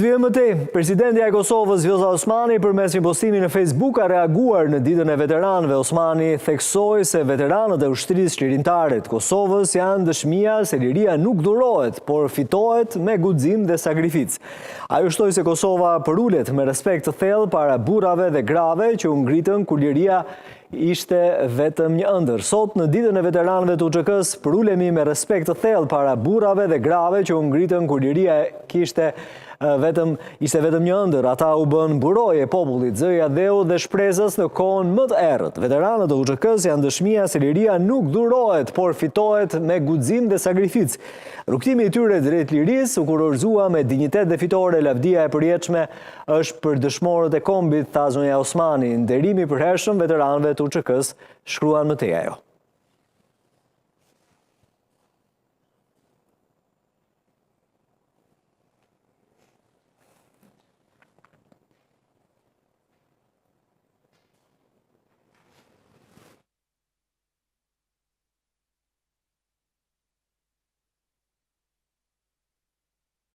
të vijmë më tej, presidentja e Kosovës Vjosa Osmani përmes një postimi në Facebook ka reaguar në ditën e veteranëve. Osmani theksoi se veteranët e ushtrisë çlirimtare të Kosovës janë dëshmia se liria nuk dhurohet, por fitohet me guxim dhe sakrificë. Ajo shtoi se Kosova përulet me respekt të thellë para burrave dhe grave që u ngritën kur liria ishte vetëm një ëndër. Sot në ditën e veteranëve të UÇK-s përulemi me respekt të thellë para burrave dhe grave që u ngritën kur liria ishte vetëm një ëndër. Ata u bën buroje popullit, zëja dheu dhe shpresës në kohën më të errët. Veteranët e UÇK-s janë dëshmia se liria nuk dhurohet, por fitohet me guxim dhe sakrificë. Rrugtimi i tyre drejt lirisë u kurorëzua me dinjitet dhe fitore. Lavdia e përjetshme është për dëshmorët e kombit, tha zonja Osmani. Nderimi i përhershëm veteranëve të UÇK-s, shkruan më tej ajo.